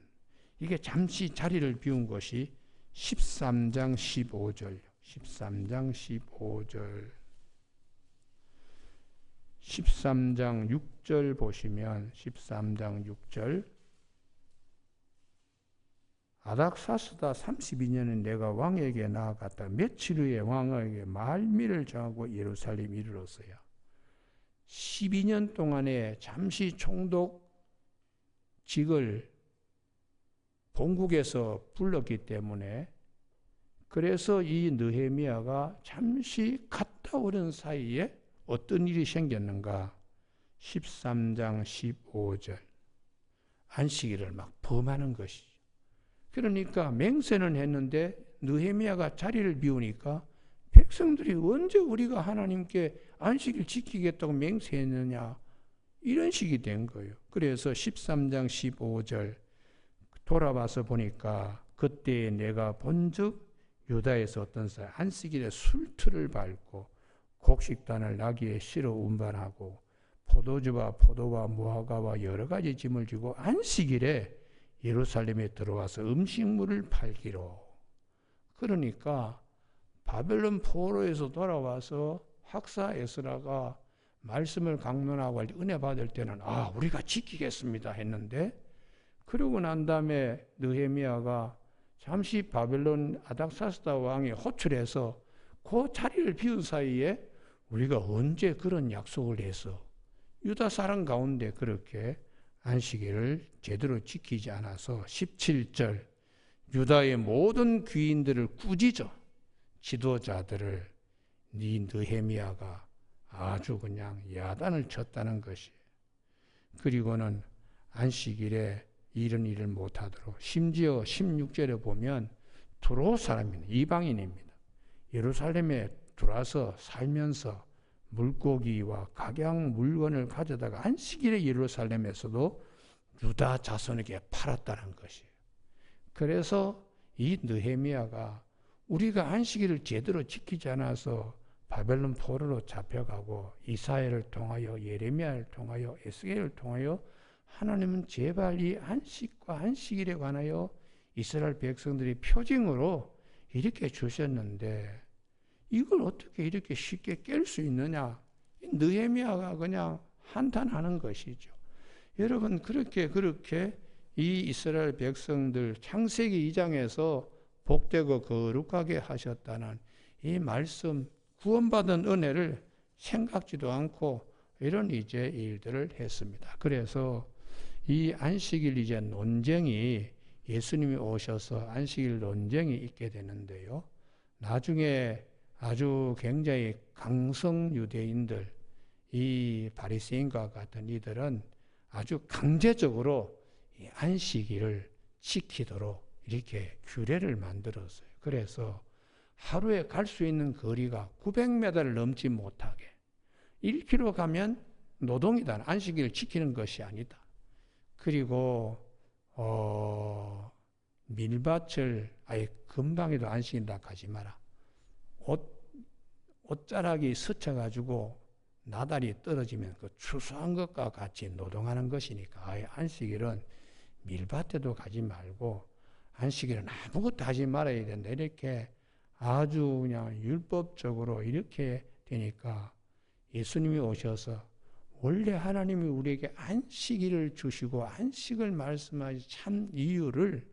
이게 잠시 자리를 비운 것이 13장 15절, 13장 15절, 13장 6절 보시면 13장 6절, 아닥사스다 32년에 내가 왕에게 나아갔다. 며칠 후에 왕에게 말미를 정하고 예루살렘에 이르렀어요. 12년 동안에 잠시 총독직을 본국에서 불렀기 때문에, 그래서 이 느헤미야가 잠시 갔다 오는 사이에 어떤 일이 생겼는가? 13장 15절, 안식일을 막 범하는 것이죠. 그러니까 맹세는 했는데 느헤미야가 자리를 비우니까 백성들이 언제 우리가 하나님께 안식일 지키겠다고 맹세했느냐, 이런 식이 된 거예요. 그래서 13장 15절 돌아봐서 보니까, 그때 내가 본즉 유다에서 어떤 사람 안식일에 술틀을 밟고 곡식단을 나귀에 실어 운반하고 포도주와 포도와 무화과와 여러 가지 짐을 지고 안식일에 예루살렘에 들어와서 음식물을 팔기로. 그러니까 바벨론 포로에서 돌아와서 학사 에스라가 말씀을 강론하고 은혜 받을 때는 우리가 지키겠습니다 했는데, 그러고 난 다음에 느헤미야가 잠시 바벨론 아닥사스다 왕이 호출해서 그 자리를 비운 사이에 우리가 언제 그런 약속을 해서 유다 사람 가운데 그렇게 안식일을 제대로 지키지 않아서 17절, 유다의 모든 귀인들을 꾸짖어, 지도자들을 느헤미야가 아주 그냥 야단을 쳤다는 것이. 그리고는 안식일에 이런 일을 못하도록, 심지어 16절에 보면 두로 사람입니다. 이방인입니다. 예루살렘에 들어와서 살면서 물고기와 각양 물건을 가져다가 안식일에 예루살렘에서도 유다 자손에게 팔았다는 것이에요. 그래서 이 느헤미야가 우리가 안식일을 제대로 지키지 않아서 바벨론 포로로 잡혀가고, 이사야를 통하여 예레미야를 통하여 에스겔을 통하여 하나님은 제발 이 안식과 안식일에 관하여 이스라엘 백성들이 표징으로 이렇게 주셨는데 이걸 어떻게 이렇게 쉽게 깰 수 있느냐? 느헤미야가 그냥 한탄하는 것이죠. 여러분, 그렇게 이 이스라엘 백성들 창세기 2장에서 복되고 거룩하게 하셨다는 이 말씀, 구원받은 은혜를 생각지도 않고 이런 이제 일들을 했습니다. 그래서 이 안식일 이제 논쟁이, 예수님이 오셔서 안식일 논쟁이 있게 되는데요. 나중에 아주 굉장히 강성 유대인들, 이 바리새인과 같은 이들은 아주 강제적으로 이 안식일을 지키도록 이렇게 규례를 만들었어요. 그래서 하루에 갈 수 있는 거리가 900m를 넘지 못하게, 1km 가면 노동이다. 안식일을 지키는 것이 아니다. 그리고 밀밭을 아예 금방에도 안식일이라 가지 마라. 옷자락이 스쳐가지고 나달이 떨어지면 그 추수한 것과 같이 노동하는 것이니까 아예 안식일은 밀밭에도 가지 말고 안식일은 아무것도 하지 말아야 된다. 이렇게 아주 그냥 율법적으로 이렇게 되니까 예수님이 오셔서 원래 하나님이 우리에게 안식일을 주시고 안식을 말씀하신 참 이유를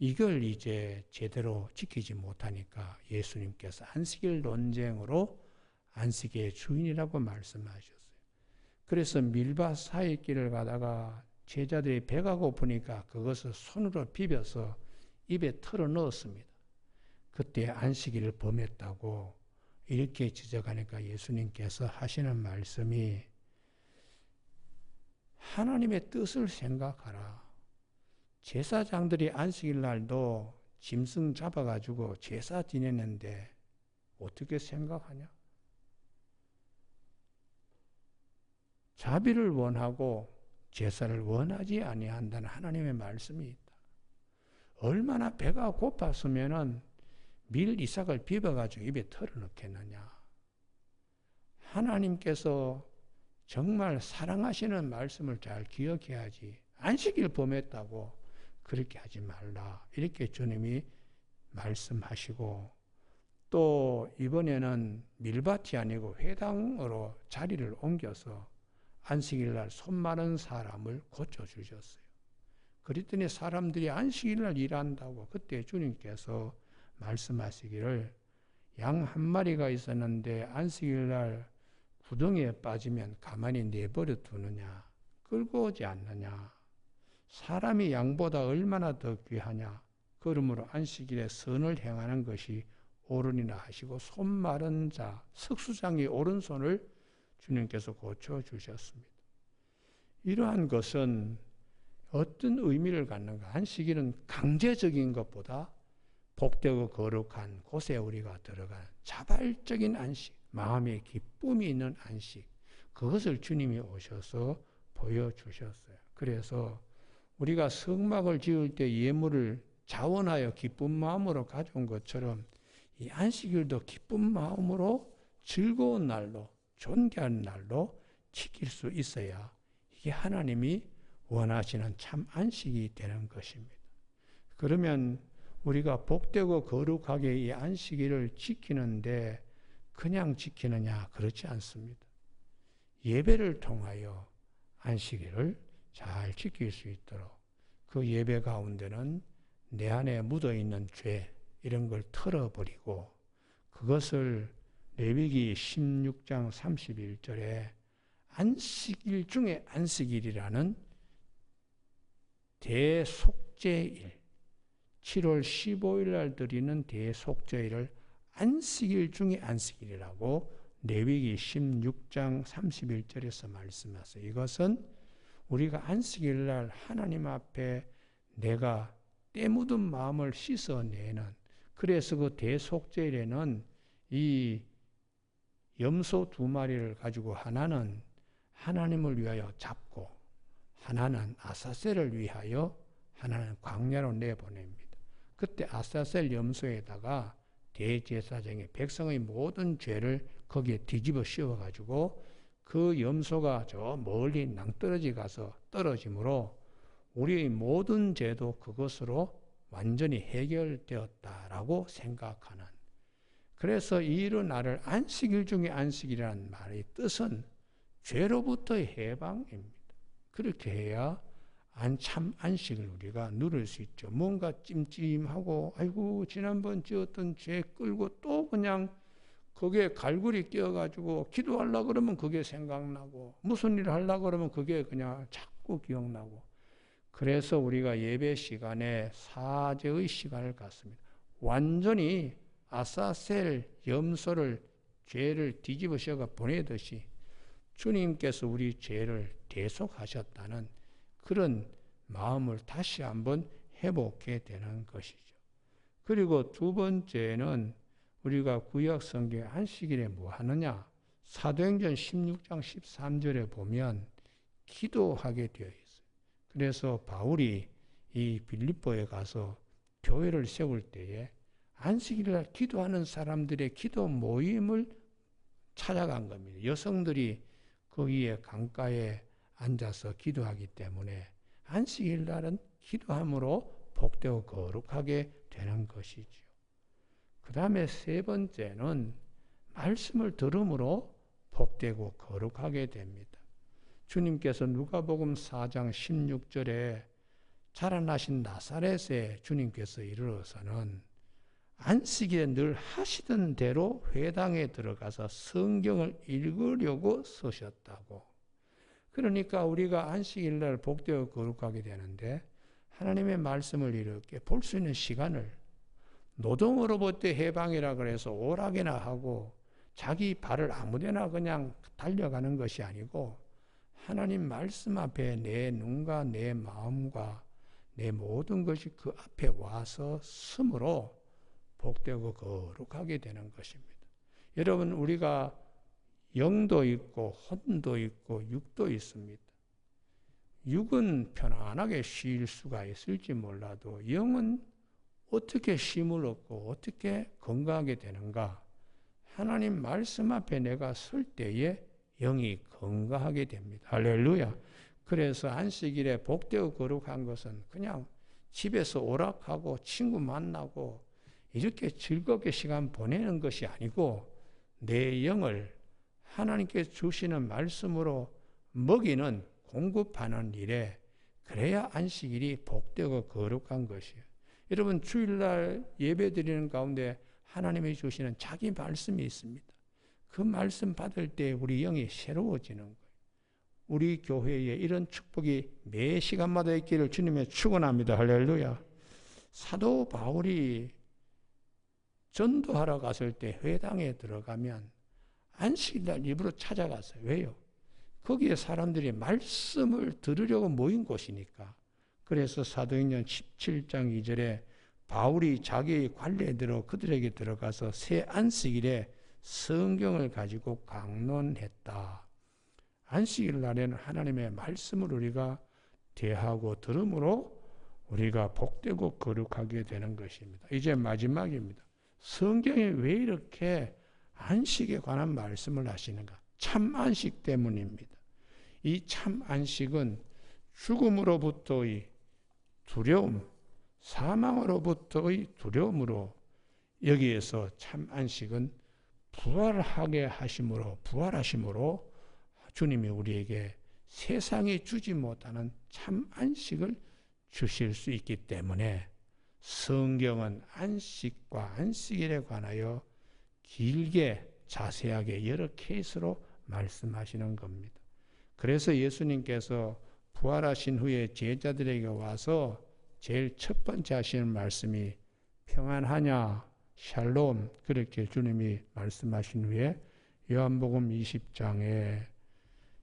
이걸 이제 제대로 지키지 못하니까 예수님께서 안식일 논쟁으로 안식의 주인이라고 말씀하셨어요. 그래서 밀밭 사이 길을 가다가 제자들이 배가 고프니까 그것을 손으로 비벼서 입에 털어 넣었습니다. 그때 안식일을 범했다고 이렇게 지적하니까 예수님께서 하시는 말씀이, 하나님의 뜻을 생각하라. 제사장들이 안식일 날도 짐승 잡아가지고 제사 지내는데 어떻게 생각하냐? 자비를 원하고 제사를 원하지 아니한다는 하나님의 말씀이 있다. 얼마나 배가 고팠으면은 밀 이삭을 비벼가지고 입에 털어넣겠느냐. 하나님께서 정말 사랑하시는 말씀을 잘 기억해야지. 안식일 범했다고 그렇게 하지 말라. 이렇게 주님이 말씀하시고, 또 이번에는 밀밭이 아니고 회당으로 자리를 옮겨서 안식일날 손 마른 사람을 고쳐주셨어요. 그랬더니 사람들이 안식일날 일한다고 그때 주님께서 말씀하시기를, 양 한 마리가 있었는데 안식일날 구덩이에 빠지면 가만히 내버려 두느냐, 끌고 오지 않느냐. 사람이 양보다 얼마나 더 귀하냐. 그러므로 안식일에 선을 행하는 것이 옳으니라 하시고 손 마른 자, 석수장의 오른손을 주님께서 고쳐주셨습니다. 이러한 것은 어떤 의미를 갖는가? 안식일은 강제적인 것보다 복되고 거룩한 곳에 우리가 들어가는 자발적인 안식, 마음의 기쁨이 있는 안식, 그것을 주님이 오셔서 보여주셨어요. 그래서 우리가 성막을 지을 때 예물을 자원하여 기쁜 마음으로 가져온 것처럼 이 안식일도 기쁜 마음으로 즐거운 날로, 존귀한 날로 지킬 수 있어야 이게 하나님이 원하시는 참 안식이 되는 것입니다. 그러면 우리가 복되고 거룩하게 이 안식일을 지키는데 그냥 지키느냐? 그렇지 않습니다. 예배를 통하여 안식일을 잘 지킬 수 있도록 그 예배 가운데는 내 안에 묻어있는 죄 이런 걸 털어버리고 그것을 레위기 16장 31절에 안식일 중에 안식일이라는 대속죄일, 7월 15일 날 드리는 대속죄일을 안식일 중에 안식일이라고 레위기 16장 31절에서 말씀하세요. 이것은 우리가 안식일 날 하나님 앞에 내가 때 묻은 마음을 씻어내는, 그래서 그 대속죄일에는 이 염소 2마리를 가지고 하나는 하나님을 위하여 잡고 하나는 아사셀을 위하여 하나는 광야로 내보냅니다. 그때 아사셀 염소에다가 대제사장의 백성의 모든 죄를 거기에 뒤집어 씌워가지고 그 염소가 저 멀리 낭떠러지 가서 떨어짐으로 우리의 모든 죄도 그것으로 완전히 해결되었다라고 생각하는, 그래서 이런 날을 안식일 중에 안식이라는 말의 뜻은 죄로부터의 해방입니다. 그렇게 해야 참 안식을 우리가 누릴 수 있죠. 뭔가 찜찜하고 아이고 지난번 지었던 죄 끌고 또 그냥 거기에 갈고리 끼어가지고 기도하려고 그러면 그게 생각나고 무슨 일을 하려고 그러면 그게 그냥 자꾸 기억나고, 그래서 우리가 예배 시간에 사죄의 시간을 갖습니다. 완전히 아사셀 염소를 죄를 뒤집어 씌어가 보내듯이 주님께서 우리 죄를 대속하셨다는 그런 마음을 다시 한번 회복해 되는 것이죠. 그리고 두 번째는 우리가 구약 성경의 안식일에 뭐 하느냐? 사도행전 16장 13절에 보면 기도하게 되어 있어요. 그래서 바울이 이 빌립보에 가서 교회를 세울 때에 안식일날 기도하는 사람들의 기도 모임을 찾아간 겁니다. 여성들이 거기에 강가에 앉아서 기도하기 때문에 안식일날은 기도함으로 복되고 거룩하게 되는 것이죠. 그 다음에 세 번째는 말씀을 들음으로 복되고 거룩하게 됩니다. 주님께서 누가복음 4장 16절에 자라나신 나사렛에 주님께서 이르러서는 안식일에 늘 하시던 대로 회당에 들어가서 성경을 읽으려고 서셨다고. 그러니까 우리가 안식일날 복되고 거룩하게 되는데 하나님의 말씀을 이렇게 볼 수 있는 시간을 노동으로부터 해방이라 그래서 오락이나 하고 자기 발을 아무데나 그냥 달려가는 것이 아니고 하나님 말씀 앞에 내 눈과 내 마음과 내 모든 것이 그 앞에 와서 스므로 복되고 거룩하게 되는 것입니다. 여러분, 우리가 영도 있고 혼도 있고 육도 있습니다. 육은 편안하게 쉴 수가 있을지 몰라도 영은 어떻게 쉼을 얻고 어떻게 건강하게 되는가? 하나님 말씀 앞에 내가 설 때에 영이 건강하게 됩니다. 할렐루야. 그래서 안식일에 복되고 거룩한 것은 그냥 집에서 오락하고 친구 만나고 이렇게 즐겁게 시간 보내는 것이 아니고 내 영을 하나님께 주시는 말씀으로 먹이는 공급하는 일에 그래야 안식일이 복되고 거룩한 것이에요. 여러분, 주일날 예배 드리는 가운데 하나님이 주시는 자기 말씀이 있습니다. 그 말씀 받을 때 우리 영이 새로워지는 거예요. 우리 교회에 이런 축복이 매 시간마다 있기를 주님의 축원합니다. 할렐루야. 사도 바울이 전도하러 갔을 때 회당에 들어가면 안식일날 일부러 찾아갔어요. 왜요? 거기에 사람들이 말씀을 들으려고 모인 곳이니까. 그래서 사도행전 17장 2절에 바울이 자기의 관례대로 그들에게 들어가서 새 안식일에 성경을 가지고 강론했다. 안식일 날에는 하나님의 말씀을 우리가 대하고 들음으로 우리가 복되고 거룩하게 되는 것입니다. 이제 마지막입니다. 성경에 왜 이렇게 안식에 관한 말씀을 하시는가? 참 안식 때문입니다. 이 참 안식은 죽음으로부터의 두려움, 사망으로부터의 두려움으로 여기에서 참 안식은 부활하심으로 주님이 우리에게 세상이 주지 못하는 참 안식을 주실 수 있기 때문에 성경은 안식과 안식일에 관하여 길게 자세하게 여러 케이스로 말씀하시는 겁니다. 그래서 예수님께서 부활하신 후에 제자들에게 와서 제일 첫 번째 하시는 말씀이 평안하냐, 샬롬, 그렇게 주님이 말씀하신 후에 요한복음 20장에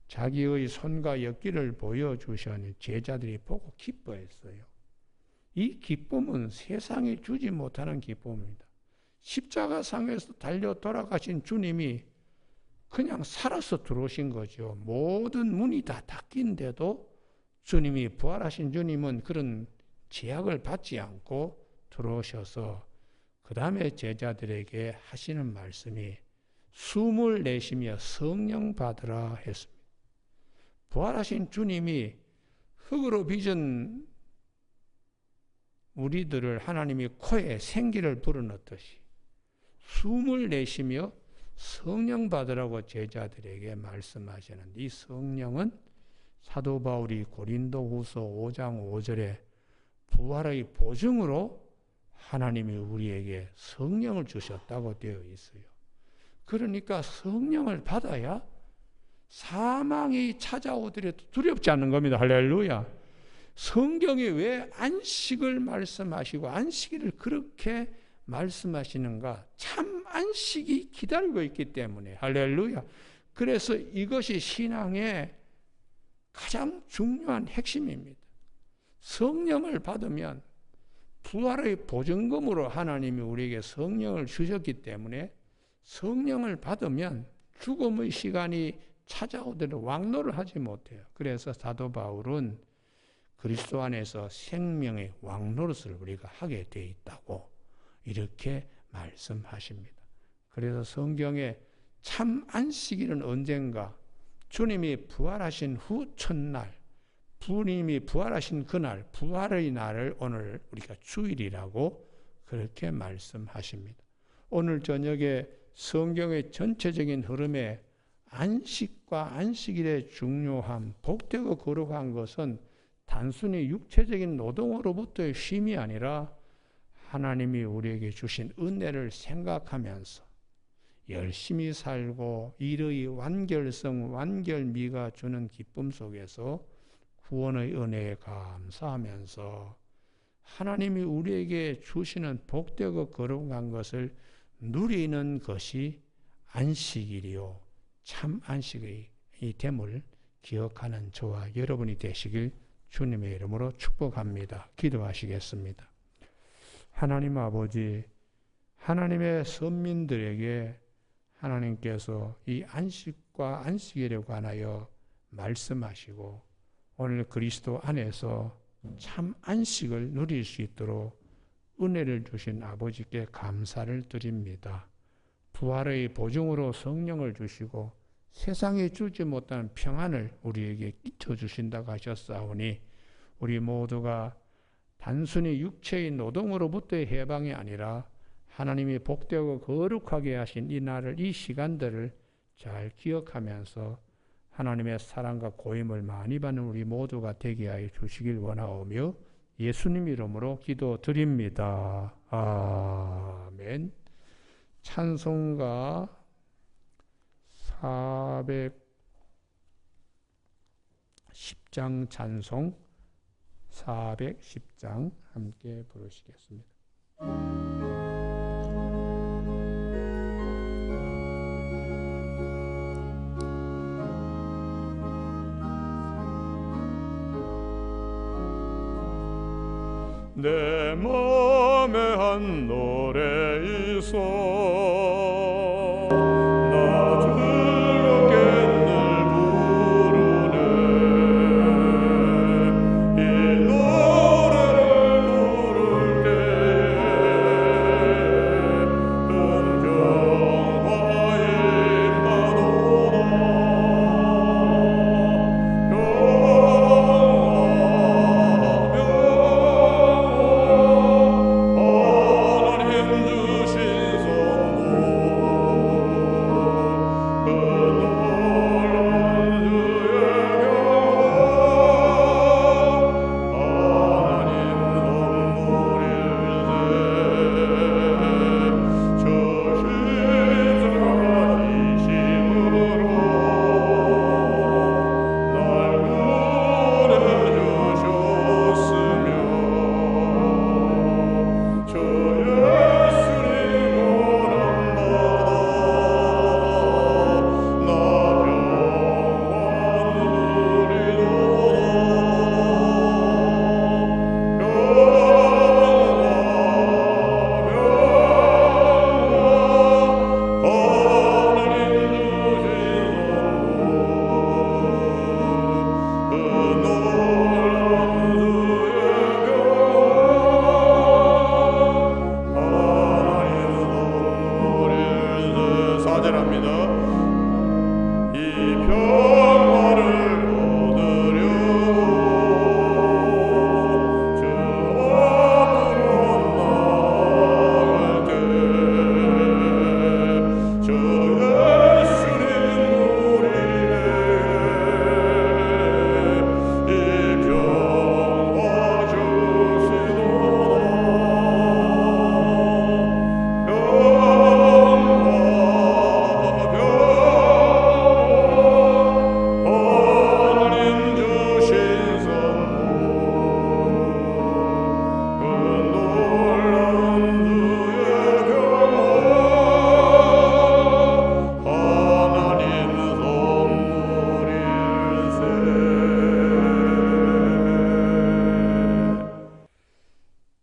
자기의 손과 엿기를 보여주시니 제자들이 보고 기뻐했어요. 이 기쁨은 세상이 주지 못하는 기쁨입니다. 십자가상에서 달려 돌아가신 주님이 그냥 살아서 들어오신 거죠. 모든 문이 다 닫긴데도 주님이 부활하신 주님은 그런 제약을 받지 않고 들어오셔서 그 다음에 제자들에게 하시는 말씀이 숨을 내쉬며 성령 받으라 했습니다. 부활하신 주님이 흙으로 빚은 우리들을 하나님이 코에 생기를 불어넣듯이 숨을 내쉬며 성령 받으라고 제자들에게 말씀하시는데 이 성령은 사도 바울이 고린도후서 5장 5절에 부활의 보증으로 하나님이 우리에게 성령을 주셨다고 되어 있어요. 그러니까 성령을 받아야 사망이 찾아오더라도 두렵지 않는 겁니다. 할렐루야. 성경이 왜 안식을 말씀하시고 안식일을 그렇게 말씀하시는가? 참 안식이 기다리고 있기 때문에. 할렐루야. 그래서 이것이 신앙의 가장 중요한 핵심입니다. 성령을 받으면 부활의 보증금으로 하나님이 우리에게 성령을 주셨기 때문에 성령을 받으면 죽음의 시간이 찾아오더라도 왕노를 하지 못해요. 그래서 사도 바울은 그리스도 안에서 생명의 왕노릇을 우리가 하게 돼 있다고 이렇게 말씀하십니다. 그래서 성경에 참 안식일은 언젠가 주님이 부활하신 후 첫날, 주님이 부활하신 그날, 부활의 날을 오늘 우리가 주일이라고 그렇게 말씀하십니다. 오늘 저녁에 성경의 전체적인 흐름에 안식과 안식일의 중요함, 복되고 거룩한 것은 단순히 육체적인 노동으로부터의 쉼이 아니라 하나님이 우리에게 주신 은혜를 생각하면서 열심히 살고 일의 완결성, 완결미가 주는 기쁨 속에서 구원의 은혜에 감사하면서 하나님이 우리에게 주시는 복되고 거룩한 것을 누리는 것이 안식일이요 참 안식의 이 됨을 기억하는 저와 여러분이 되시길 주님의 이름으로 축복합니다. 기도하시겠습니다. 하나님 아버지, 하나님의 선민들에게 하나님께서 이 안식과 안식일에 관하여 말씀하시고 오늘 그리스도 안에서 참 안식을 누릴 수 있도록 은혜를 주신 아버지께 감사를 드립니다. 부활의 보증으로 성령을 주시고 세상에 주지 못한 평안을 우리에게 끼쳐주신다고 하셨사오니 우리 모두가 단순히 육체의 노동으로부터의 해방이 아니라 하나님이 복되고 거룩하게 하신 이 날을, 이 시간들을 잘 기억하면서 하나님의 사랑과 고임을 많이 받는 우리 모두가 되게 하여 주시길 원하오며 예수님 이름으로 기도드립니다. 아멘. 찬송가 410장 찬송 410장 함께 부르시겠습니다. 내 맘에 한 노래 있어 나 즐겁게 늘 부르네 이 노래를 부를게 은평화에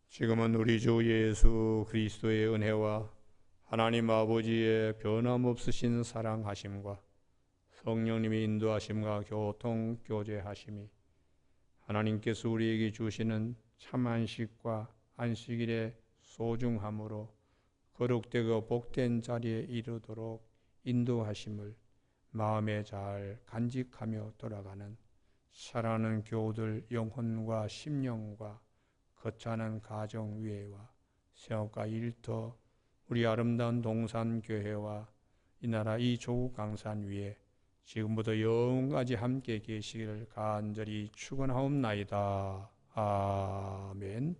지금은 우리 주 예수 그리스도의 은혜와 하나님 아버지의 변함없으신 사랑하심과 성령님의 인도하심과 교통 교제하심이 하나님께서 우리에게 주시는 참 안식과 안식일의 소중함으로 거룩되고 복된 자리에 이르도록 인도하심을 마음에 잘 간직하며 돌아가는 사랑하는 교우들 영혼과 심령과 거창한 가정 위에와 생업과 일터 우리 아름다운 동산교회와 이 나라 이 조국 강산 위에 지금부터 영원까지 함께 계시기를 간절히 축원하옵나이다. 아멘.